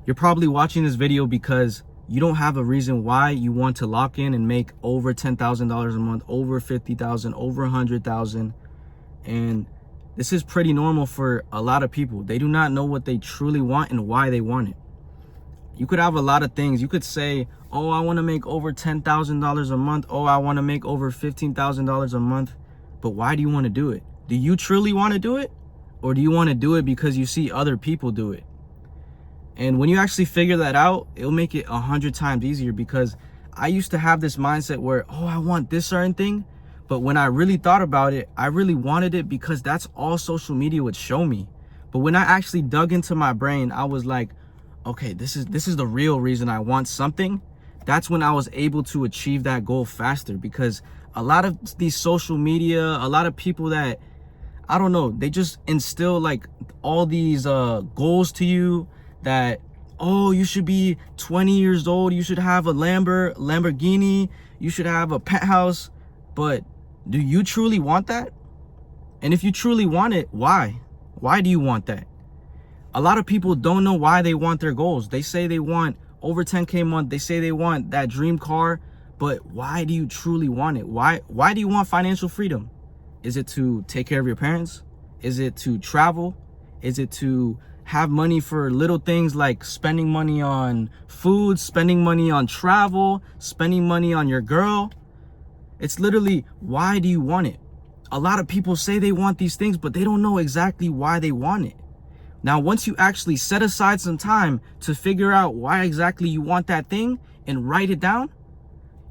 You're probably watching this video because you don't have a reason why you want to lock in and make over $10,000 a month, over 50,000, over 100,000. And this is pretty normal for a lot of people. They do not know what they truly want and why they want it. You could have a lot of things. You could say, oh, I want to make over $10,000 a month. Oh, I want to make over $15,000 a month. But why do you want to do it? Do you truly want to do it? Or do you want to do it because you see other people do it? And when you actually figure that out, it'll make it 100 times easier, because I used to have this mindset where, oh, I want this certain thing. But when I really thought about it, I really wanted it because that's all social media would show me. But when I actually dug into my brain, I was like, okay, this is the real reason I want something. That's when I was able to achieve that goal faster, because a lot of these social media, a lot of people that, I don't know, they just instill like all these goals to you that, oh, you should be 20 years old, you should have a Lamborghini, you should have a penthouse. But do you truly want that? And if you truly want it, why? Why do you want that? A lot of people don't know why they want their goals. They say they want over 10K a month. They say they want that dream car. But why do you truly want it? Why do you want financial freedom? Is it to take care of your parents? Is it to travel? Is it to have money for little things like spending money on food, spending money on travel, spending money on your girl? It's literally, why do you want it? A lot of people say they want these things, but they don't know exactly why they want it. Now, once you actually set aside some time to figure out why exactly you want that thing and write it down,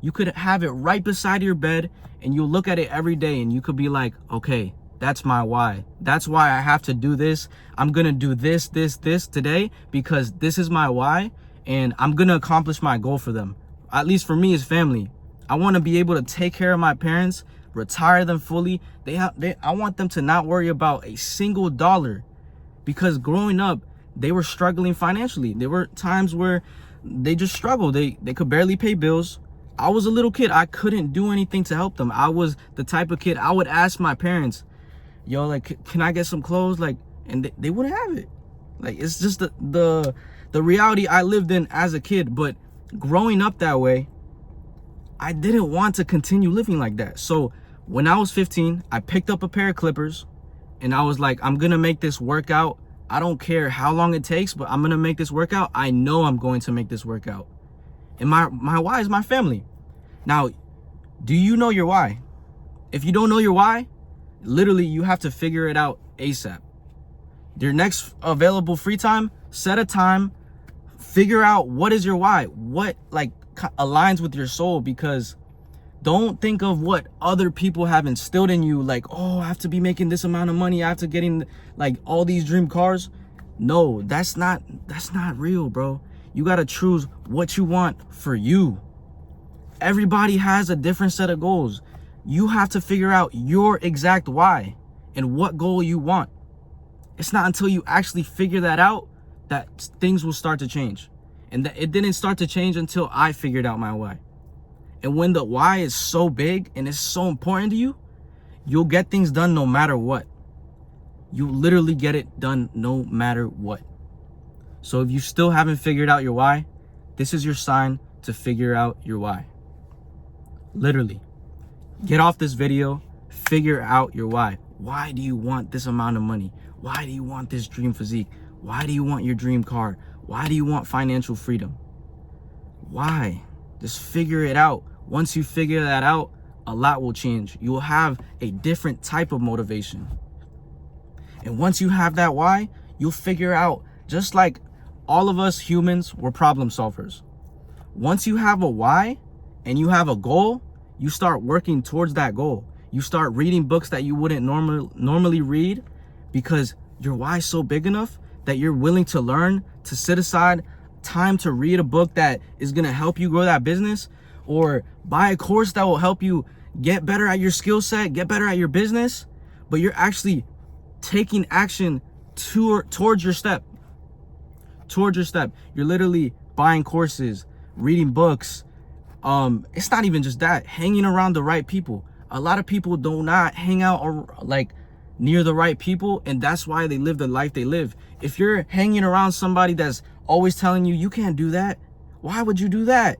you could have it right beside your bed and you'll look at it every day and you could be like, okay, that's my why. That's why I have to do this. I'm going to do this today because this is my why, and I'm going to accomplish my goal for them. At least for me, as family. I want to be able to take care of my parents, retire them fully. I want them to not worry about a single dollar, because growing up, they were struggling financially. There were times where they just struggled. They could barely pay bills. I was a little kid. I couldn't do anything to help them. I was the type of kid, I would ask my parents, yo, like, can I get some clothes? Like, and they wouldn't have it. Like, it's just the reality I lived in as a kid. But growing up that way, I didn't want to continue living like that. So when I was 15, I picked up a pair of clippers and I was like, I'm gonna make this work out. I don't care how long it takes, but I'm gonna make this work out. I know I'm going to make this work out. And my why is my family. Now, do you know your why? If you don't know your why, literally you have to figure it out ASAP. Your next available free time, set a time, figure out what is your why, what like aligns with your soul. Because don't think of what other people have instilled in you, like, oh, I have to be making this amount of money, I have to getting like all these dream cars. No, that's not real, bro. You got to choose what you want for you. Everybody has a different set of goals. You have to figure out your exact why and what goal you want. It's not until you actually figure that out that things will start to change. And it didn't start to change until I figured out my why. And when the why is so big and it's so important to you, you'll get things done no matter what. You literally get it done no matter what. So if you still haven't figured out your why, this is your sign to figure out your why. Literally. Get off this video, figure out your why. Why do you want this amount of money? Why do you want this dream physique? Why do you want your dream car? Why do you want financial freedom? Why? Just figure it out. Once you figure that out, a lot will change. You will have a different type of motivation. And once you have that why, you'll figure out, just like all of us humans, we're problem solvers. Once you have a why and you have a goal, you start working towards that goal. You start reading books that you wouldn't normally read, because your why is so big enough that you're willing to learn, to set aside time to read a book that is going to help you grow that business, or buy a course that will help you get better at your skill set, get better at your business. But you're actually taking action towards your step. You're literally buying courses, reading books. It's not even just that, hanging around the right people. A lot of people do not hang out or like near the right people, and that's why they live the life they live. If you're hanging around somebody that's always telling you can't do that. Why would you do that?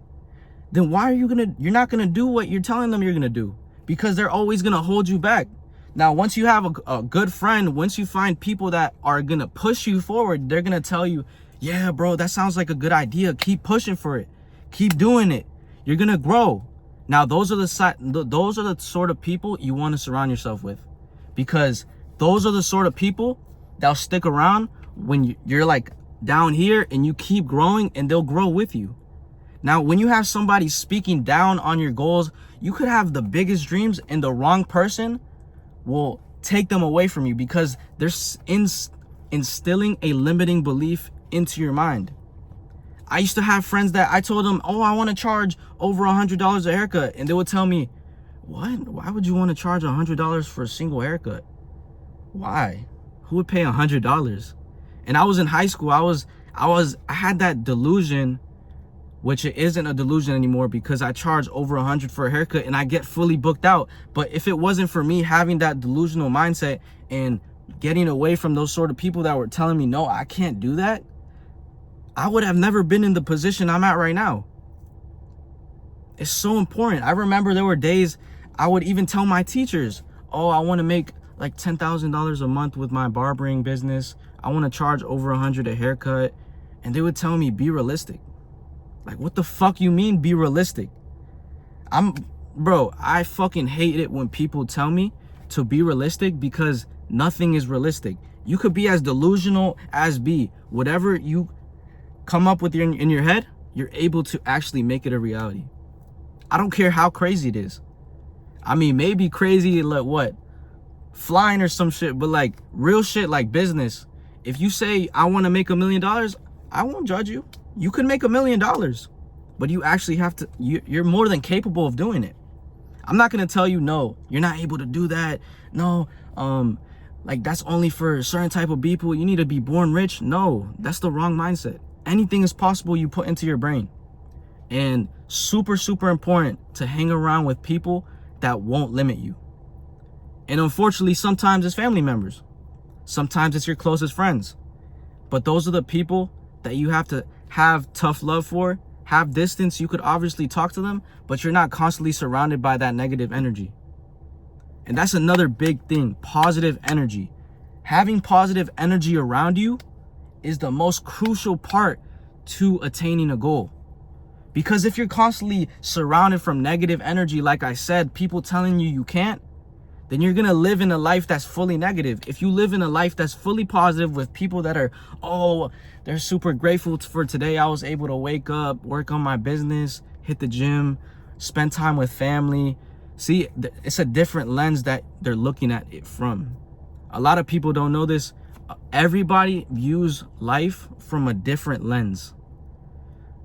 Then why are you're not gonna do what you're telling them you're gonna do? Because they're always gonna hold you back. Now, once you have a good friend, once you find people that are gonna push you forward, they're gonna tell you, yeah, bro, that sounds like a good idea. Keep pushing for it. Keep doing it. You're gonna grow. Now, those are the sort of people you want to surround yourself with, because those are the sort of people that'll stick around when you're like down here and you keep growing, and they'll grow with you. Now, when you have somebody speaking down on your goals, you could have the biggest dreams and the wrong person will take them away from you, because they're instilling a limiting belief into your mind. I used to have friends that I told them, oh, I want to charge over $100 a haircut. And they would tell me, what? Why would you want to charge $100 for a single haircut? Why? Who would pay $100? And I was in high school. I had that delusion, which it isn't a delusion anymore, because I charge over $100 for a haircut and I get fully booked out. But if it wasn't for me having that delusional mindset and getting away from those sort of people that were telling me, no, I can't do that, I would have never been in the position I'm at right now. It's so important. I remember there were days I would even tell my teachers, oh, I want to make like $10,000 a month with my barbering business. I want to charge over $100 a haircut. And they would tell me, be realistic. Like, what the fuck you mean be realistic? Bro, I fucking hate it when people tell me to be realistic, because nothing is realistic. You could be as delusional as be. Whatever you come up with in your head, you're able to actually make it a reality. I don't care how crazy it is. I mean, maybe crazy like what? Flying or some shit, but like real shit like business. If you say, I want to make $1 million, I won't judge you. You could make $1 million, but you actually have to, you're more than capable of doing it. I'm not going to tell you, no, you're not able to do that. No, like that's only for a certain type of people. You need to be born rich. No, that's the wrong mindset. Anything is possible you put into your brain. And super, super important to hang around with people that won't limit you. And unfortunately, sometimes it's family members. Sometimes it's your closest friends. But those are the people that you have to have tough love for, have distance. You could obviously talk to them, but you're not constantly surrounded by that negative energy. And that's another big thing, positive energy. Having positive energy around you is the most crucial part to attaining a goal. Because if you're constantly surrounded from negative energy, like I said, people telling you can't, then you're going to live in a life that's fully negative. If you live in a life that's fully positive with people that are, oh, they're super grateful for today. I was able to wake up, work on my business, hit the gym, spend time with family. See, it's a different lens that they're looking at it from. A lot of people don't know this. Everybody views life from a different lens.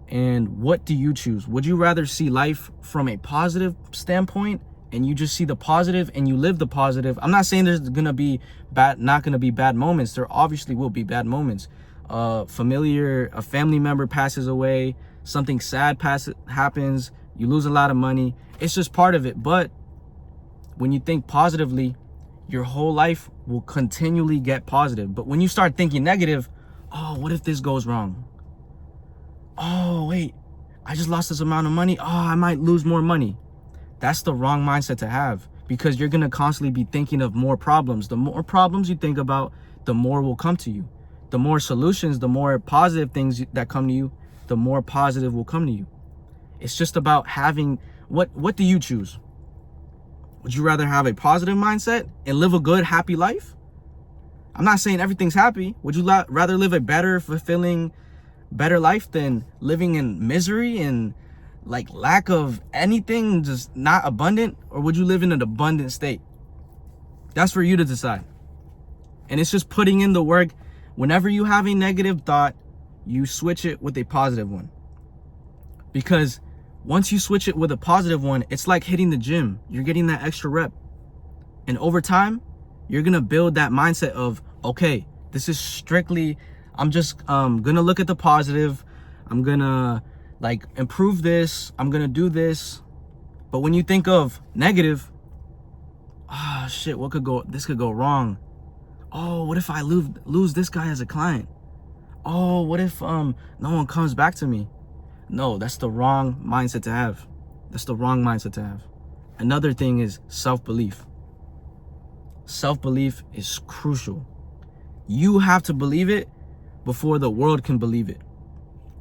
And what do you choose? Would you rather see life from a positive standpoint and you just see the positive and you live the positive? I'm not saying there's not gonna be bad moments. There obviously will be bad moments. A family member passes away, something sad happens, you lose a lot of money. It's just part of it. But when you think positively, your whole life will continually get positive. But when you start thinking negative, oh, what if this goes wrong? Oh, wait, I just lost this amount of money. Oh, I might lose more money. That's the wrong mindset to have, because you're going to constantly be thinking of more problems. The more problems you think about, the more will come to you. The more solutions, the more positive things that come to you, the more positive will come to you. It's just about having, what do you choose? Would you rather have a positive mindset and live a good, happy life? I'm not saying everything's happy. Would you rather live a better, fulfilling, better life than living in misery and like lack of anything, just not abundant? Or would you live in an abundant state? That's for you to decide. And it's just putting in the work. Whenever you have a negative thought, you switch it with a positive one. Because once you switch it with a positive one, it's like hitting the gym. You're getting that extra rep. And over time, you're going to build that mindset of, okay, this is strictly, I'm just going to look at the positive. I'm going to like improve this. I'm going to do this. But when you think of negative, ah, shit, this could go wrong. Oh, what if I lose this guy as a client? Oh, what if no one comes back to me? No, that's the wrong mindset to have. That's the wrong mindset to have. Another thing is self-belief. Self-belief is crucial. You have to believe it before the world can believe it.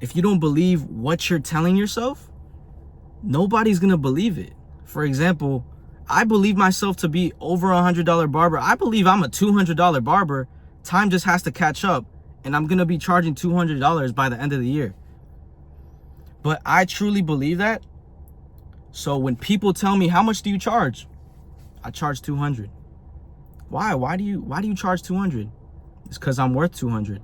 If you don't believe what you're telling yourself, nobody's gonna believe it. For example, I believe myself to be over $100 barber. I believe I'm a $200 barber. Time just has to catch up, and I'm gonna be charging $200 by the end of the year. But I truly believe that. So when people tell me, how much do you charge? I charge 200. Why? Why do you charge 200? It's because I'm worth 200.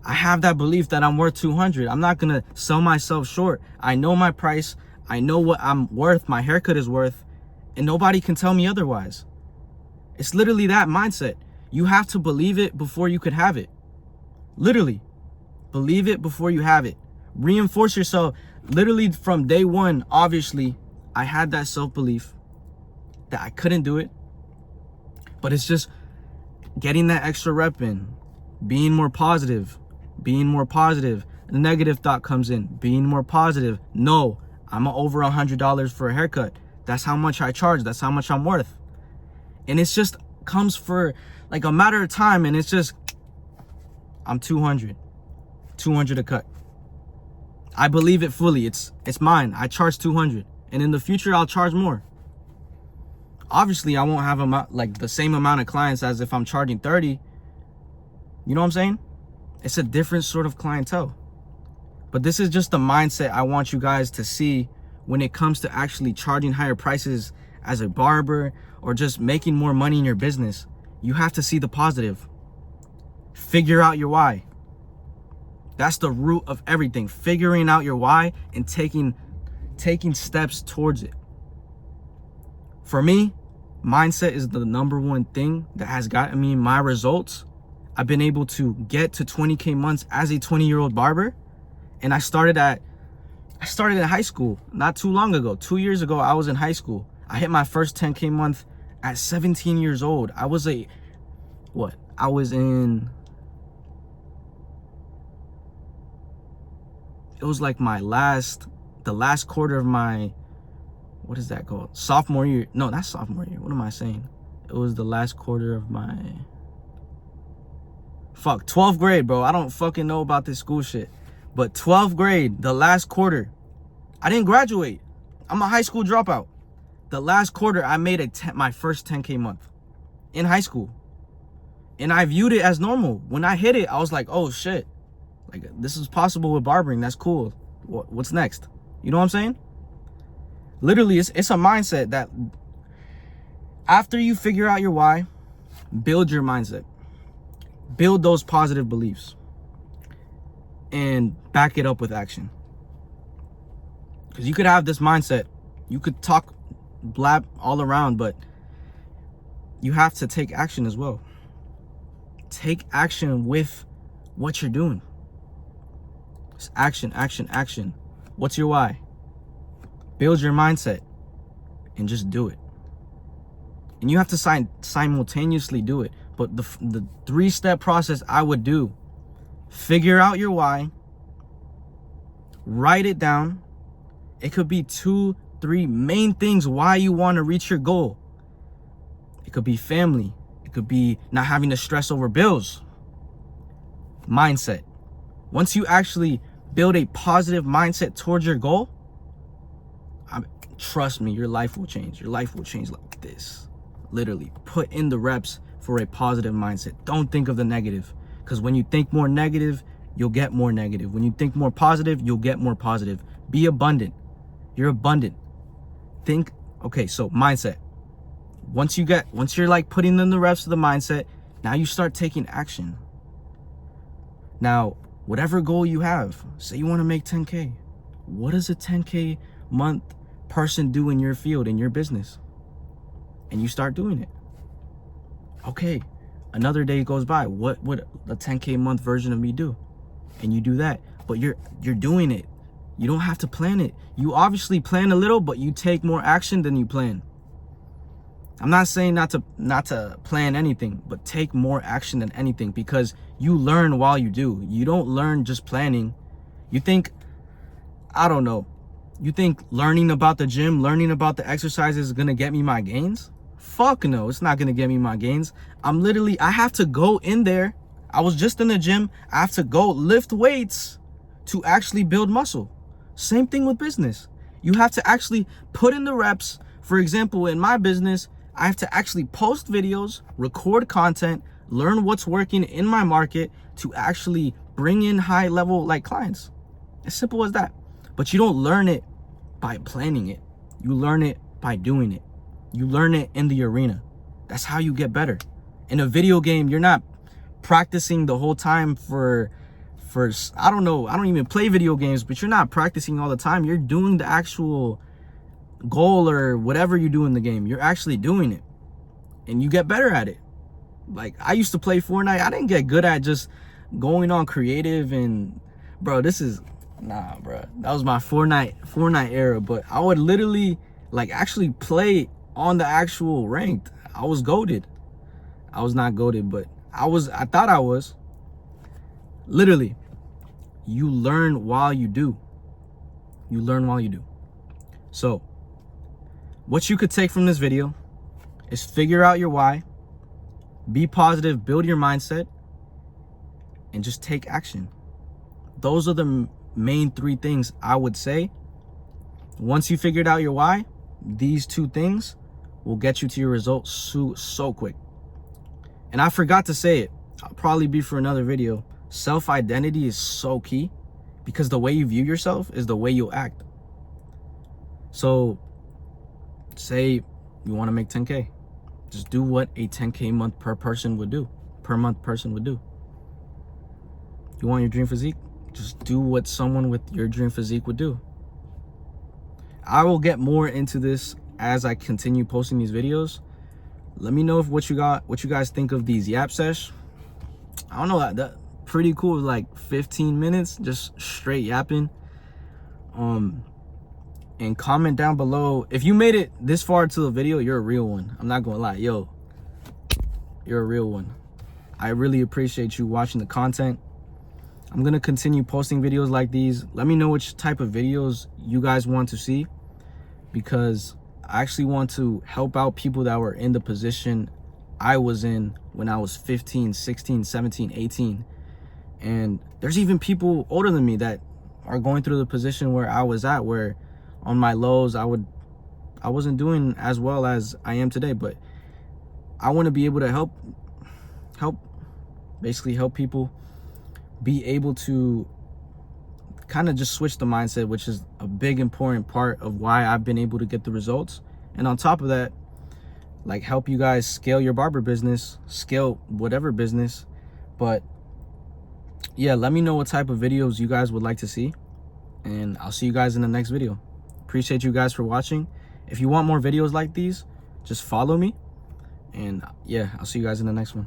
I have that belief that I'm worth 200. I'm not gonna sell myself short. I know my price. I know what I'm worth. My haircut is worth, and nobody can tell me otherwise. It's literally that mindset. You have to believe it before you could have it. Literally, believe it before you have it. Reinforce yourself. Literally from day one, obviously, I had that self-belief that I couldn't do it. But it's just getting that extra rep in, being more positive, being more positive. The negative thought comes in, being more positive. No, I'm over $100 for a haircut. That's how much I charge. That's how much I'm worth. And it's just comes for like a matter of time, and it's just, I'm 200 a cut. I believe it fully. It's mine. I charge 200, and in the future I'll charge more. Obviously I won't have like the same amount of clients as if I'm charging 30. You know what I'm saying? It's a different sort of clientele. But this is just the mindset I want you guys to see when it comes to actually charging higher prices as a barber or just making more money in your business. You have to see the positive. Figure out your why. That's the root of everything. Figuring out your why and taking steps towards it. For me, mindset is the number one thing that has gotten me my results. I've been able to get to 20K months as a 20-year-old barber. And I started in high school not too long ago. 2 years ago, I was in high school. I hit my first 10K month at 17 years old. It was like the last quarter of my, what is that called? Sophomore year. No, not sophomore year. What am I saying? It was the last quarter of my 12th grade, bro. I don't fucking know about this school shit. But 12th grade, the last quarter, I didn't graduate. I'm a high school dropout. The last quarter, I made my first 10K month in high school. And I viewed it as normal. When I hit it, I was like, oh shit. Like, this is possible with barbering. That's cool. What's next? You know what I'm saying? Literally, it's a mindset that after you figure out your why, build your mindset. Build those positive beliefs. And back it up with action. Because you could have this mindset. You could talk blab all around, but you have to take action as well. Take action with what you're doing. It's action, action, action. What's your why? Build your mindset and just do it. And you have to simultaneously do it. But the 3-step process I would do: figure out your why, write it down. It could be 2, 3 main things why you want to reach your goal. It could be family. It could be not having to stress over bills. Mindset. Once you actually build a positive mindset towards your goal, trust me, your life will change. Your life will change like this. Literally, put in the reps for a positive mindset. Don't think of the negative. Because when you think more negative, you'll get more negative. When you think more positive, you'll get more positive. Be abundant. You're abundant. Think, okay, so mindset. Once you're like putting in the reps of the mindset, now you start taking action. Now, whatever goal you have, say you want to make 10K. What does a 10K month person do in your field, in your business? And you start doing it. Okay, another day goes by. What would a 10K month version of me do? And you do that. But you're doing it. You don't have to plan it. You obviously plan a little, but you take more action than you plan. I'm not saying not to plan anything, but take more action than anything, because you learn while you do. You don't learn just planning. You think, I don't know, you think learning about the gym, learning about the exercises is gonna get me my gains? Fuck no, it's not gonna get me my gains. I have to go in there. I was just in the gym. I have to go lift weights to actually build muscle. Same thing with business. You have to actually put in the reps. For example, in my business, I have to actually post videos, record content, learn what's working in my market to actually bring in high level like clients. As simple as that. But you don't learn it by planning it. You learn it by doing it. You learn it in the arena. That's how you get better. In a video game, you're not practicing the whole time for I don't know, I don't even play video games, but you're not practicing all the time. You're doing the actual goal or whatever you do in the game. You're actually doing it and you get better at it. Like, I used to play Fortnite. I didn't get good at just going on creative and bro, that was my Fortnite era. But I would literally like actually play on the actual ranked. I was goated. I was not goated, but I thought I was. Literally, you learn while you do. You learn while you do. So what you could take from this video is figure out your why, be positive, build your mindset, and just take action. Those are the main 3 things I would say. Once you figured out your why, these 2 things will get you to your results so quick. And I forgot to say it. I'll probably be for another video. Self-identity is so key, because the way you view yourself is the way you'll act. So say you want to make 10K. Just do what a 10K month per month person would do. You want your dream physique? Just do what someone with your dream physique would do. I will get more into this as I continue posting these videos. Let me know what you guys think of these yap sesh. I don't know, that pretty cool. Like 15 minutes just straight yapping. And comment down below if you made it this far into the video. You're a real one. I'm not gonna lie, yo, you're a real one. I really appreciate you watching the content. I'm gonna continue posting videos like these. Let me know which type of videos you guys want to see, because I actually want to help out people that were in the position I was in when I was 15, 16, 17, 18. And there's even people older than me that are going through the position where I was at, where on my lows I wasn't doing as well as I am today. But I want to be able to help people be able to kind of just switch the mindset, which is a big important part of why I've been able to get the results. And on top of that, like, help you guys scale your barber business, scale whatever business. But yeah, let me know what type of videos you guys would like to see, and I'll see you guys in the next video. Appreciate you guys for watching. If you want more videos like these, just follow me, and yeah, I'll see you guys in the next one.